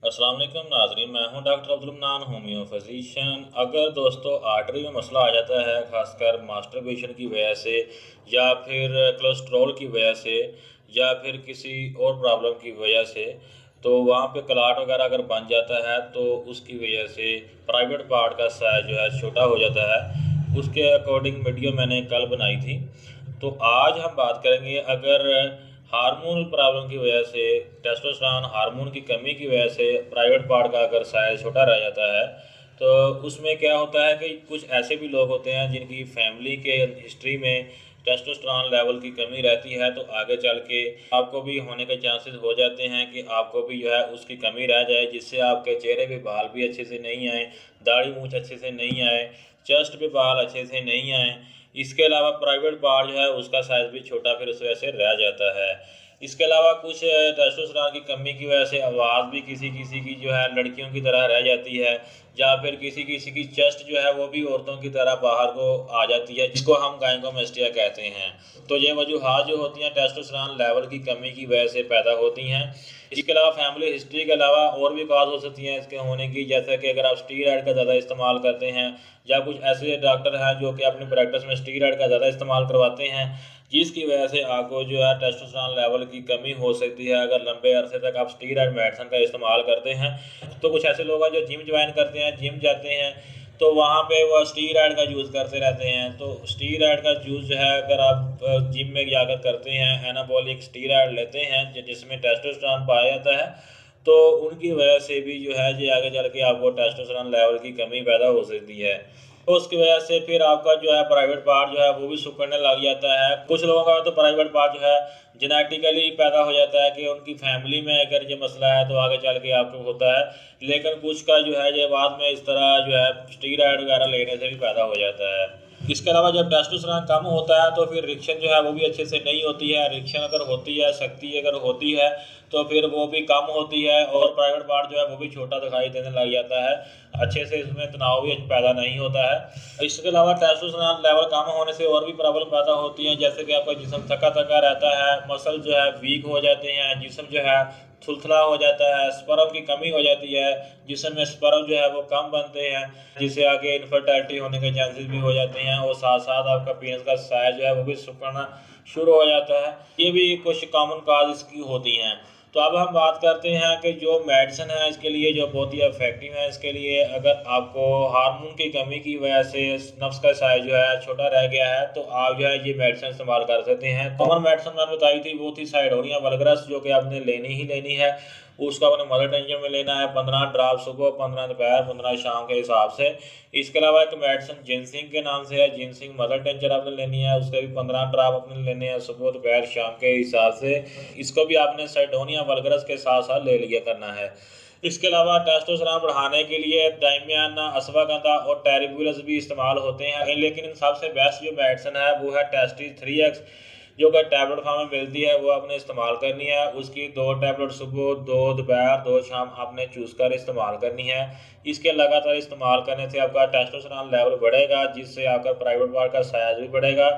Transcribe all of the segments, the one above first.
अस्सलाम वालेकुम नाज़रीन, मैं हूं doctor Abdul mannan, homeo physician. अगर दोस्तों आर्टरी में मसला आ जाता है, ख़ासकर मास्टरबेशन की वजह से या फिर कोलेस्ट्रॉल की वजह से या फिर किसी और प्रॉब्लम की वजह से, तो वहाँ पे क्लॉट वगैरह अगर बन जाता है तो उसकी वजह से प्राइवेट पार्ट का साइज़ जो है छोटा हो जाता है। उसके अकॉर्डिंग वीडियो मैंने कल बनाई थी। तो आज हम बात करेंगे, अगर हार्मोनल प्रॉब्लम की वजह से, टेस्टोस्टेरोन हार्मोन की कमी की वजह से प्राइवेट पार्ट का अगर साइज छोटा रह जाता है, तो उसमें क्या होता है कि कुछ ऐसे भी लोग होते हैं जिनकी फैमिली के हिस्ट्री में टेस्टोस्टेरोन लेवल की कमी रहती है, तो आगे चल के आपको भी होने के चांसेस हो जाते हैं कि आपको भी जो है उसकी कमी रह जाए, जिससे आपके चेहरे पे बाल भी अच्छे से नहीं आए, दाढ़ी मूंछ अच्छे से नहीं आए, चेस्ट पे बाल अच्छे से नहीं आए। इसके अलावा प्राइवेट पार्ट जो है उसका साइज़ भी छोटा फिर उस वजह से रह जाता है। इसके अलावा कुछ टेस्टोस्टेरोन की कमी की वजह से आवाज़ भी किसी किसी की जो है लड़कियों की तरह रह जाती है, या फिर किसी किसी की चेस्ट जो है वो भी औरतों की तरह बाहर को आ जाती है, जिसको हम गायनेकोमेस्टिया कहते हैं। तो ये वजूहात जो होती हैं टेस्टोस्टेरोन लेवल की कमी की वजह से पैदा होती हैं। इसके अलावा फैमिली हिस्ट्री के अलावा और भी काज हो सकती हैं इसके होने की, जैसे कि अगर आप स्टीरॉयड का ज़्यादा इस्तेमाल करते हैं, या कुछ ऐसे डॉक्टर हैं जो कि अपनी प्रैक्टिस में स्टीरॉयड का ज़्यादा इस्तेमाल करवाते हैं, जिसकी वजह से आपको जो है टेस्टोस्टेरोन लेवल की कमी हो सकती है। अगर लंबे अरसे तक आप स्टीरॉयड मेडिसिन का इस्तेमाल करते हैं, तो कुछ ऐसे लोग हैं जो जिम ज्वाइन करते हैं, जिम जाते हैं, तो वहाँ पे वो स्टीरॉयड का यूज़ करते रहते हैं। तो स्टीरॉयड का यूज़ जो है अगर आप जिम में जाकर करते हैं, एनाबॉलिक स्टीरॉयड लेते हैं जिसमें टेस्टोस्टेरोन पाया जाता है, तो उनकी वजह से भी जो है ये आगे चल के आपको टेस्टोस्टेरोन लेवल की कमी पैदा हो सकती है। तो उसकी वजह से फिर आपका जो है प्राइवेट पार्ट जो है वो भी सिकुड़ने लग जाता है। कुछ लोगों का तो प्राइवेट पार्ट जो है जेनेटिकली पैदा हो जाता है कि उनकी फैमिली में अगर ये मसला है तो आगे चल के आपको होता है। लेकिन कुछ का जो है ये बाद में इस तरह जो है स्टीरॉयड वगैरह लेने से भी पैदा हो जाता है। इसके अलावा जब टेस्टोस्टेरोन कम होता है तो फिर इरेक्शन जो है वो भी अच्छे से नहीं होती है। इरेक्शन अगर होती है, शक्ति अगर होती है, तो फिर वो भी कम होती है और प्राइवेट पार्ट जो है वो भी छोटा दिखाई देने लग जाता है। अच्छे से इसमें तनाव भी पैदा नहीं होता है। इसके अलावा टेस्टोस्टेरोन लेवल कम होने से और भी प्रॉब्लम पैदा होती है, जैसे कि आपका जिस्म थका-थका रहता है, मसल जो है वीक हो जाते हैं, जिस्म जो है थुलथुला हो जाता है, स्पर्म की कमी हो जाती है, जिसम में स्पर्म जो है वो कम बनते हैं, जिससे आगे इनफर्टिलिटी होने के चांसेस भी हो जाते हैं, और साथ-साथ आपका पीनस का साइज़ जो है वो भी सिकुड़ना शुरू हो जाता है। ये भी कुछ कॉमन कॉज़ इसकी होती हैं। तो अब हम बात करते हैं कि जो मेडिसिन है इसके लिए जो बहुत ही इफ़ेक्टिव है इसके लिए, अगर आपको हार्मोन की कमी की वजह से नफ्स का साइज़ जो है छोटा रह गया है, तो आप जो है ये मेडिसिन इस्तेमाल कर सकते हैं। कॉमन मेडिसिन मैंने बताई थी वो थी साइडोनिया वल्गरस, जो कि आपने लेनी ही लेनी है। उसका अपने मदर टेंशन में लेना है 15 ड्रॉप सुबह, 15 दोपहर, 15 शाम के हिसाब से। इसके अलावा एक मेडिसिन जिनसिंग के नाम से है, जिनसिंग मदर टेंचर आपने लेनी है, उसके भी 15 ड्रॉप आपने लेने हैं सुबह, दोपहर, शाम के हिसाब से। इसको भी आपने साइडोनिया वल्गरस के साथ-साथ ले लिया करना है। इसके अलावा टेस्टोस्टेरोन बढ़ाने के लिए डायमियाना, अश्वगंधा और टेरिब्यूलस भी इस्तेमाल होते हैं, लेकिन इन सबसे बेस्ट जो मेडिसिन है वो है टेस्टी 3X, जो कि टैबलेट फॉर्म में मिलती है, वो आपने इस्तेमाल करनी है। उसकी 2 टैबलेट सुबह, 2 दोपहर, 2 शाम आपने चूज़ कर इस्तेमाल करनी है। इसके लगातार इस्तेमाल करने से आपका टेस्टोस्टेरोन लेवल बढ़ेगा, जिससे आपका प्राइवेट पार्ट का साइज़ भी बढ़ेगा,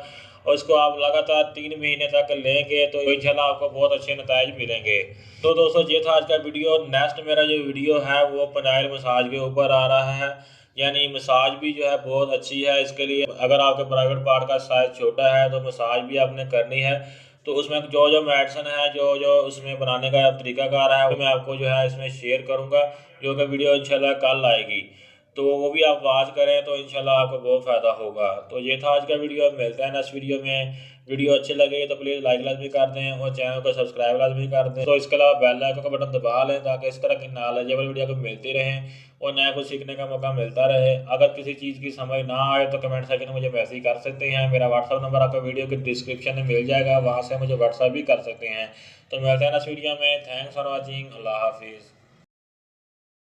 और इसको आप लगातार 3 महीने तक लेंगे तो इंशाल्लाह आपको बहुत अच्छे नतीजे मिलेंगे। तो दोस्तों ये था आज का वीडियो। नेक्स्ट मेरा जो वीडियो है वो पेनाइल मसाज के ऊपर आ रहा है, यानी मसाज भी जो है बहुत अच्छी है इसके लिए। अगर आपके प्राइवेट पार्ट का साइज़ छोटा है तो मसाज भी आपने करनी है, तो उसमें जो जो मेडिसिन है, जो जो उसमें बनाने का तरीकाकार है, वो मैं आपको जो है इसमें शेयर करूँगा, जो कि वीडियो इंशाल्लाह कल आएगी। तो वो भी आप वॉच करें तो इंशाल्लाह आपको बहुत फ़ायदा होगा। तो ये था आज का वीडियो, मिलता है नेक्स्ट वीडियो में। वीडियो अच्छी लगे तो प्लीज़ लाइक लाजमी कर दें और चैनल को सब्सक्राइब लाजमी कर दें। तो इसके अलावा बेल आइकन का बटन दबा लें, ताकि इस तरह की नॉलेजेबल वीडियो को मिलती रहें और नया कुछ सीखने का मौका मिलता रहे। अगर किसी चीज़ की समझ ना आए तो कमेंट सेक्शन में मुझे मैसेज कर सकते हैं। मेरा व्हाट्सअप नंबर आपको वीडियो के डिस्क्रिप्शन में मिल जाएगा, वहाँ से मुझे व्हाट्सअप भी कर सकते हैं। तो मिलते हैं नेक्स्ट वीडियो में। Thanks for watching. अल्लाह हाफिज़।